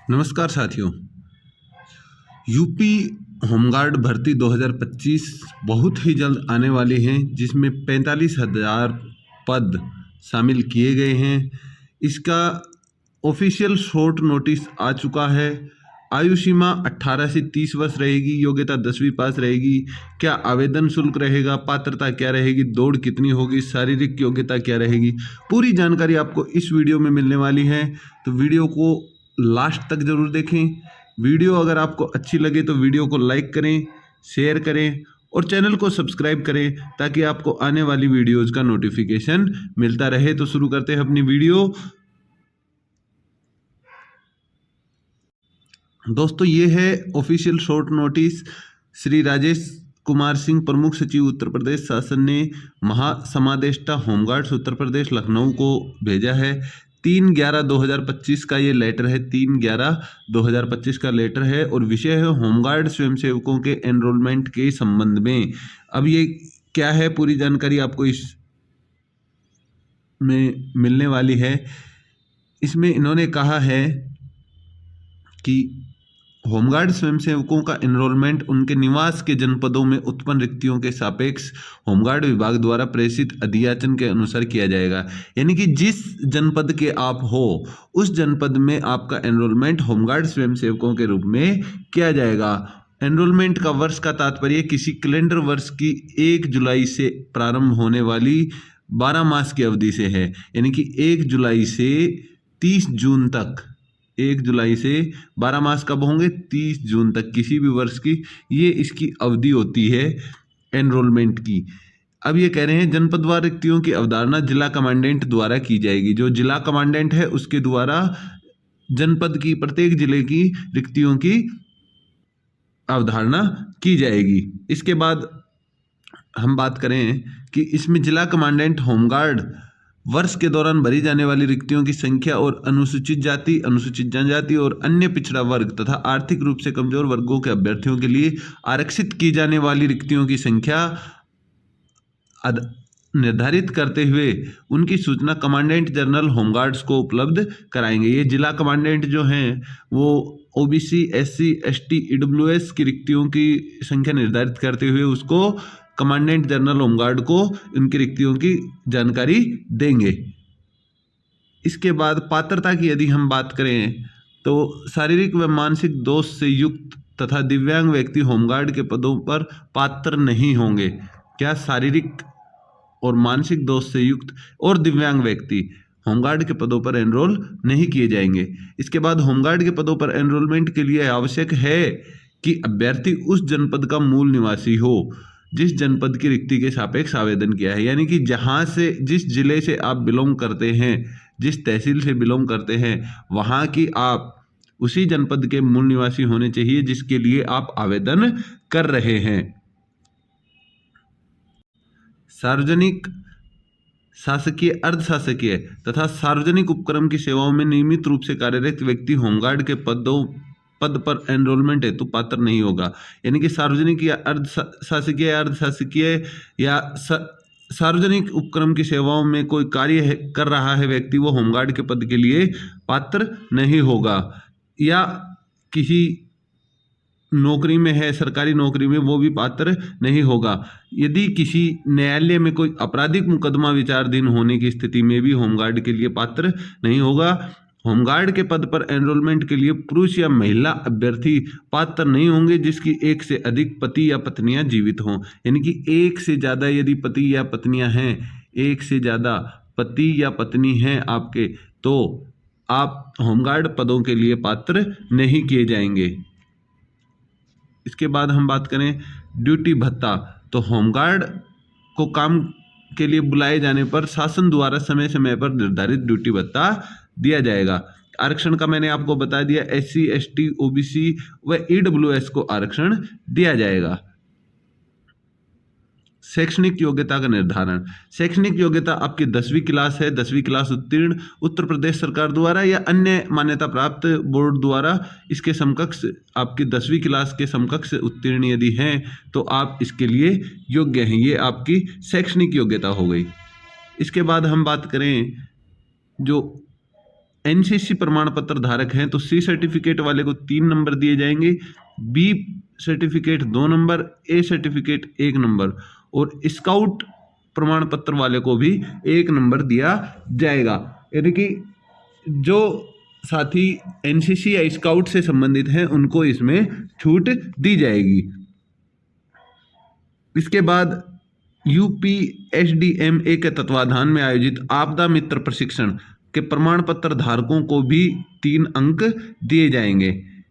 नमस्कार साथियों। UP home guard भर्ती 2025 बहुत ही जल्द आने वाली हैं, जिसमें 45,000 पद शामिल किए गए हैं। इसका ऑफिशियल शॉर्ट नोटिस आ चुका है। आयु सीमा 18 से 30 वर्ष रहेगी। योग्यता 10वीं पास रहेगी। क्या आवेदन शुल्क रहेगा, पात्रता क्या रहेगी, दौड़ कितनी होगी, शारीरिक योग्यता क्या रहेगी, पूरी जानकारी आपको इस वीडियो में मिलने वाली है। तो वीडियो को लास्ट तक जरूर देखें। वीडियो अगर आपको अच्छी लगे तो वीडियो को लाइक करें, शेयर करें और चैनल को सब्सक्राइब करें, ताकि आपको आने वाली वीडियोज़ का नोटिफिकेशन मिलता रहे। तो शुरू करते हैं अपनी वीडियो। दोस्तों, ये है official short notice. Shri Rajesh Kumar Singh, प्रमुख सचिव उत्तर प्रदेश शासन ने महासमादेष्टा होमगार्ड्स उत्तर प्रदेश लखनऊ को भेजा है। 3/11/2025 का ये लेटर है। 3/11/2025 का लेटर है और विषय है होमगार्ड स्वयंसेवकों के एनरोलमेंट के संबंध में। अब ये क्या है, पूरी जानकारी आपको इस में मिलने वाली है। इसमें इन्होंने कहा है कि होमगार्ड स्वयंसेवकों का एनरोलमेंट उनके निवास के जनपदों में उत्पन्न रिक्तियों के सापेक्ष होमगार्ड विभाग द्वारा प्रेषित अधियाचन के अनुसार किया जाएगा। यानी कि जिस जनपद के आप हो, उस जनपद में आपका एनरोलमेंट होमगार्ड स्वयंसेवकों के रूप में किया जाएगा। एनरोलमेंट का वर्ष का तात्पर्य किसी कैलेंडर वर्ष की 1 जुलाई से प्रारंभ होने वाली 12 मास की अवधि से है। यानी कि 1 जुलाई से 30 जून तक, 1 जुलाई से 12 मास कब होंगे, 30 जून तक, किसी भी वर्ष की ये इसकी अवधि होती है एनरोलमेंट की। अब ये कह रहे हैं जनपदवार रिक्तियों की अवधारणा जिला कमांडेंट द्वारा की जाएगी। जो जिला कमांडेंट है उसके द्वारा जनपद की, प्रत्येक जिले की रिक्तियों की अवधारणा की जाएगी। इसके बाद हम बात करें कि इसमें जिला कमांडेंट होमगार्ड वर्ष के दौरान भरी जाने वाली रिक्तियों की संख्या और अनुसूचित जाति, अनुसूचित जनजाति और अन्य पिछड़ा वर्ग तथा आर्थिक रूप से कमजोर वर्गों के अभ्यर्थियों के लिए आरक्षित की जाने वाली रिक्तियों की संख्या निर्धारित करते हुए उनकी सूचना कमांडेंट जनरल होमगार्ड्स को उपलब्ध कराएंगे। ये जिला कमांडेंट जो हैं वो ओबीसी, एससी, एसटी, ईडब्ल्यूएस की रिक्तियों की संख्या निर्धारित करते हुए उसको कमांडेंट जनरल होमगार्ड को उनकी रिक्तियों की जानकारी देंगे। इसके बाद पात्रता की यदि हम बात करें तो शारीरिक व मानसिक दोष से युक्त तथा दिव्यांग व्यक्ति होमगार्ड के पदों पर पात्र नहीं होंगे। क्या? शारीरिक और मानसिक दोष से युक्त और दिव्यांग व्यक्ति होमगार्ड के पदों पर एनरोल नहीं किए जाएंगे। इसके बाद होमगार्ड के पदों पर एनरोलमेंट के लिए आवश्यक है कि अभ्यर्थी उस जनपद का मूल निवासी हो जिस जनपद की रिक्ति के सापेक्ष आवेदन किया है। यानी कि जहां से, जिस जिले से आप बिलोंग करते हैं, जिस तहसील से बिलोंग करते हैं, वहां की आप उसी जनपद के मूल निवासी होने चाहिए जिसके लिए आप आवेदन कर रहे हैं। सार्वजनिक, शासकीय, अर्धशासकीय तथा सार्वजनिक उपक्रम की सेवाओं में नियमित रूप से कार्यरत व्यक्ति होमगार्ड के पद पर एनरोलमेंट हेतु पात्र नहीं होगा। यानी कि सार्वजनिक या अर्धशासकीय या सार्वजनिक उपक्रम की सेवाओं में कोई कार्य कर रहा है व्यक्ति, वो होमगार्ड के पद के लिए पात्र नहीं होगा। या किसी नौकरी में है, सरकारी नौकरी में, वो भी पात्र नहीं होगा। यदि किसी न्यायालय में कोई आपराधिक मुकदमा विचाराधीन होने की स्थिति में भी होमगार्ड के लिए पात्र नहीं होगा। होमगार्ड के पद पर एनरोलमेंट के लिए पुरुष या महिला अभ्यर्थी पात्र नहीं होंगे जिसकी एक से अधिक पति या पत्नियां जीवित हों। यानी कि एक से ज़्यादा यदि पति या पत्नियां हैं, एक से ज़्यादा पति या पत्नी हैं आपके, तो आप होमगार्ड पदों के लिए पात्र नहीं किए जाएंगे। इसके बाद हम बात करें ड्यूटी भत्ता, तो होमगार्ड को काम के लिए बुलाए जाने पर शासन द्वारा समय समय पर निर्धारित ड्यूटी भत्ता दिया जाएगा। आरक्षण का मैंने आपको बता दिया, एससी, एसटी, ओबीसी व ईडब्ल्यूएस को आरक्षण दिया जाएगा। शैक्षणिक योग्यता का निर्धारण। शैक्षणिक योग्यता आपकी 10वीं क्लास है, 10वीं क्लास उत्तीर्ण उत्तर प्रदेश सरकार द्वारा या अन्य मान्यता प्राप्त बोर्ड द्वारा इसके समकक्ष, आपकी 10वीं क्लास के समकक्ष उत्तीर्ण यदि हैं तो आप इसके लिए योग्य हैं। ये आपकी शैक्षणिक योग्यता हो गई। इसके बाद हम बात करें जो एनसीसी प्रमाण पत्र धारक हैं तो सी सर्टिफिकेट वाले को 3 नंबर दिए जाएंगे, B certificate 2 number, A certificate 1 number और स्काउट प्रमाण पत्र वाले को भी 1 नंबर दिया जाएगा। यानी कि जो साथी एनसीसी या स्काउट से संबंधित हैं उनको इसमें छूट दी जाएगी। इसके बाद यूपीएसडीएमए के तत्वाधान में आयोजित आपदा मित्र प्रशिक्षण के प्रमाण पत्र धारकों को भी 3 अंक दिए जाएंगे।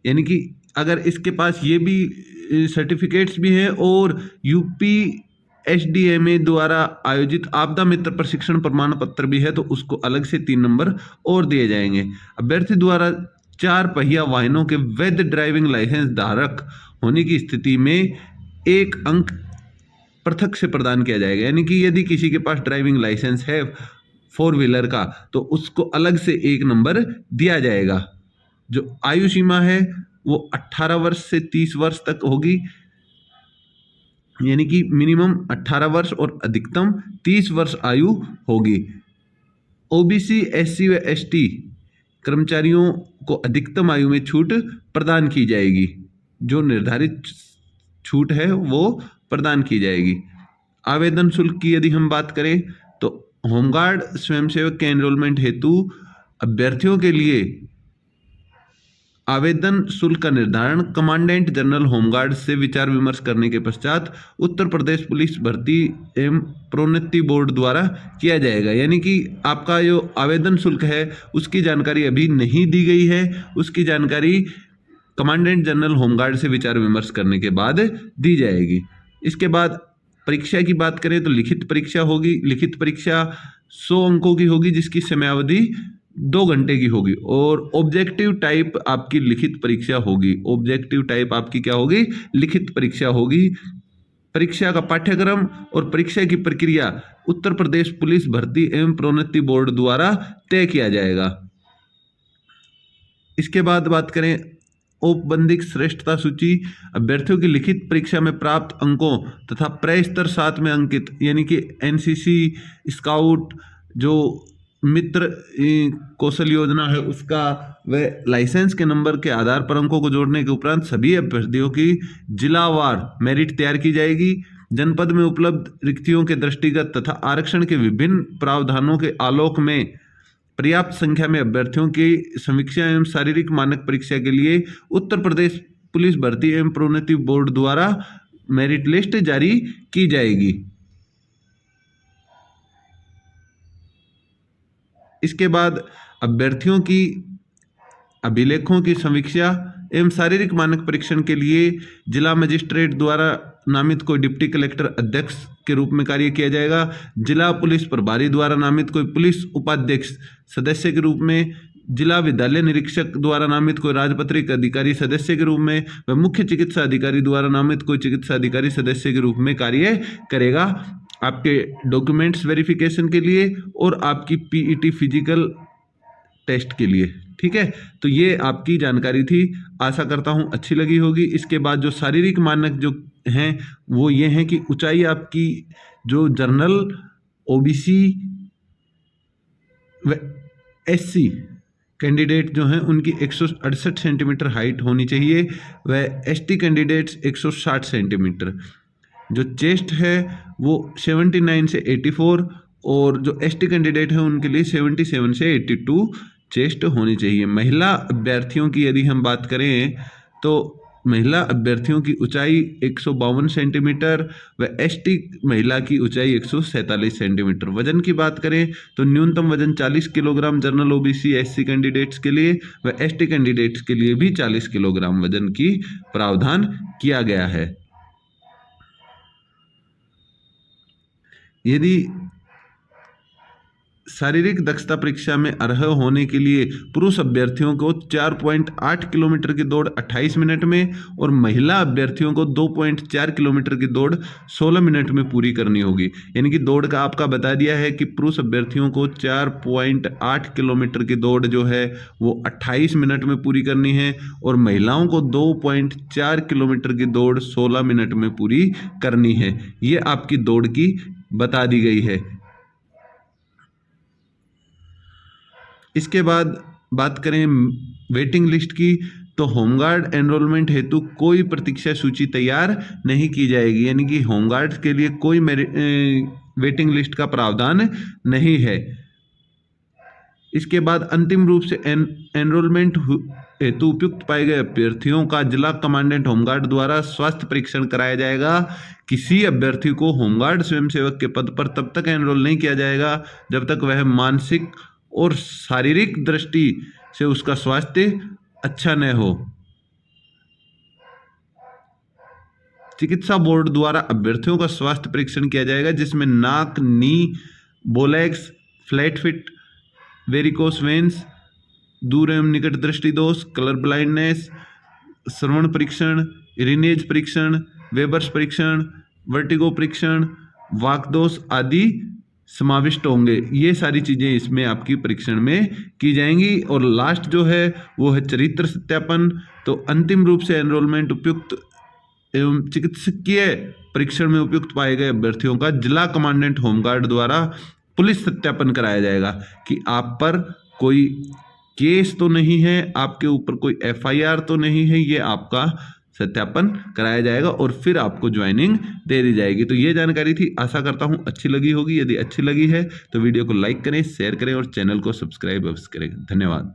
यानी कि अगर इसके पास ये भी सर्टिफिकेट्स भी हैं और यूपीएसडीएमए द्वारा आयोजित आपदा मित्र प्रशिक्षण प्रमाण पत्र भी है तो उसको अलग से 3 नंबर और दिए जाएंगे। अभ्यर्थी द्वारा 4 पहिया वाहनों के वैध ड्राइविंग लाइसेंस धारक होने की स्थिति में 1 अंक पृथक से प्रदान किया जाएगा। यानी कि यदि किसी के पास ड्राइविंग लाइसेंस है 4 व्हीलर का तो उसको अलग से 1 नंबर दिया जाएगा। जो आयु सीमा है वो 18 वर्ष से 30 वर्ष तक होगी, यानी कि मिनिमम 18 वर्ष और अधिकतम 30 वर्ष आयु होगी। ओबीसी, एससी व एसटी कर्मचारियों को अधिकतम आयु में छूट प्रदान की जाएगी। जो निर्धारित छूट है वो प्रदान की जाएगी। आवेदन शुल्क की यदि हम बात करें तो होमगार्ड स्वयंसेवक के एनरोलमेंट हेतु अभ्यर्थियों के लिए आवेदन शुल्क का निर्धारण कमांडेंट जनरल होमगार्ड से विचार विमर्श करने के पश्चात उत्तर प्रदेश पुलिस भर्ती एवं प्रोन्नति बोर्ड द्वारा किया जाएगा। यानी कि आपका जो आवेदन शुल्क है उसकी जानकारी अभी नहीं दी गई है, उसकी जानकारी कमांडेंट जनरल होमगार्ड से विचार विमर्श करने के बाद दी जाएगी। इसके बाद परीक्षा की बात करें तो लिखित परीक्षा होगी। लिखित परीक्षा 100 अंकों की होगी जिसकी समयावधि 2 घंटे की होगी और ऑब्जेक्टिव टाइप आपकी लिखित परीक्षा होगी। ऑब्जेक्टिव टाइप आपकी क्या होगी? लिखित परीक्षा होगी। परीक्षा का पाठ्यक्रम और परीक्षा की प्रक्रिया उत्तर प्रदेश पुलिस भर्ती एवं प्रोन्नति बोर्ड द्वारा तय किया जाएगा। इसके बाद बात करें औपबंधिक श्रेष्ठता सूची। अभ्यर्थियों की लिखित परीक्षा में प्राप्त अंकों तथा प्रस्तर 7 में अंकित, यानी कि एनसीसी, स्काउट, जो मित्र कौशल योजना है उसका व लाइसेंस के नंबर के आधार पर अंकों को जोड़ने के उपरांत सभी अभ्यर्थियों की जिलावार मेरिट तैयार की जाएगी। जनपद में उपलब्ध रिक्तियों के दृष्टिगत तथा आरक्षण के विभिन्न प्रावधानों के आलोक में पर्याप्त संख्या में अभ्यर्थियों की समीक्षा एवं शारीरिक मानक परीक्षा के लिए उत्तर प्रदेश पुलिस भर्ती एवं प्रोन्नति बोर्ड द्वारा मेरिट लिस्ट जारी की जाएगी। इसके बाद अभ्यर्थियों की अभिलेखों की समीक्षा एवं शारीरिक मानक परीक्षण के लिए जिला मजिस्ट्रेट द्वारा नामित कोई डिप्टी कलेक्टर अध्यक्ष के रूप में कार्य किया जाएगा। जिला पुलिस प्रभारी द्वारा नामित कोई पुलिस उपाध्यक्ष सदस्य के रूप में, जिला विद्यालय निरीक्षक द्वारा नामित कोई राजपत्रित अधिकारी सदस्य के रूप में व मुख्य चिकित्सा अधिकारी द्वारा नामित कोई चिकित्सा अधिकारी सदस्य के रूप में कार्य करेगा आपके डॉक्यूमेंट्स वेरिफिकेशन के लिए और आपकी पीईटी फिजिकल टेस्ट के लिए। ठीक है, तो ये आपकी जानकारी थी, आशा करता हूँ अच्छी लगी होगी। इसके बाद जो शारीरिक मानक जो हैं वो ये हैं कि ऊंचाई आपकी जो जनरल, ओबीसी व एससी कैंडिडेट जो हैं उनकी 168 सेंटीमीटर हाइट होनी चाहिए व एसटी कैंडिडेट्स 160 सेंटीमीटर। जो चेस्ट है वो 79 से 84 और जो एसटी कैंडिडेट हैं उनके लिए 77 से 82 चेस्ट होनी चाहिए। महिला अभ्यर्थियों की यदि हम बात करें तो महिला अभ्यर्थियों की ऊंचाई 152 सेंटीमीटर व एसटी महिला की ऊंचाई 147 सेंटीमीटर। वजन की बात करें तो न्यूनतम वजन 40 kilogram general OBC SC candidates के लिए व एसटी कैंडिडेट्स के लिए भी 40 किलोग्राम वजन की प्रावधान किया गया है। यदि शारीरिक दक्षता परीक्षा में अर्ह होने के लिए पुरुष अभ्यर्थियों को 4.8 किलोमीटर की दौड़ 28 मिनट में और महिला अभ्यर्थियों को 2.4 किलोमीटर की दौड़ 16 मिनट में पूरी करनी होगी। यानी कि दौड़ का आपका बता दिया है कि पुरुष अभ्यर्थियों को 4.8 किलोमीटर की दौड़ जो है वो 28 मिनट में पूरी करनी है और महिलाओं को 2.4 किलोमीटर की दौड़ 16 मिनट में पूरी करनी है। ये आपकी दौड़ की बता दी गई है। इसके बाद बात करें वेटिंग लिस्ट की, तो होमगार्ड एनरोलमेंट हेतु कोई प्रतीक्षा सूची तैयार नहीं की जाएगी, यानी कि होमगार्ड के लिए कोई वेटिंग लिस्ट का प्रावधान नहीं है। इसके बाद अंतिम रूप से एनरोलमेंट हेतु उपयुक्त पाए गए अभ्यर्थियों का जिला कमांडेंट होमगार्ड द्वारा स्वास्थ्य परीक्षण कराया जाएगा। किसी अभ्यर्थी को होमगार्ड स्वयंसेवक के पद पर तब तक एनरोल नहीं किया जाएगा जब तक वह मानसिक और शारीरिक दृष्टि से उसका स्वास्थ्य अच्छा न हो। चिकित्सा बोर्ड द्वारा अभ्यर्थियों का स्वास्थ्य परीक्षण किया जाएगा, जिसमें नाक, नी, बोलैक्स, फ्लैट फिट, वेरिकोस वेन्स, दूर एवं निकट दृष्टि दोष, कलर ब्लाइंडनेस, श्रवण परीक्षण, रिनेज परीक्षण, वेबर्स परीक्षण, वर्टिगो परीक्षण, वाक दोष आदि समाविष्ट होंगे। ये सारी चीजें इसमें आपकी परीक्षण में की जाएंगी। और लास्ट जो है वो है चरित्र सत्यापन। तो अंतिम रूप से एनरोलमेंट उपयुक्त एवं चिकित्सकीय परीक्षण में उपयुक्त पाए गए अभ्यर्थियों का जिला कमांडेंट होमगार्ड द्वारा पुलिस सत्यापन कराया जाएगा कि आप पर कोई केस तो नहीं है, आपके ऊपर कोई एफआईआर तो नहीं है, ये आपका सत्यापन कराया जाएगा और फिर आपको ज्वाइनिंग दे दी जाएगी। तो ये जानकारी थी, आशा करता हूँ अच्छी लगी होगी। यदि अच्छी लगी है तो वीडियो को लाइक करें, शेयर करें और चैनल को सब्सक्राइब अवश्य करें। धन्यवाद।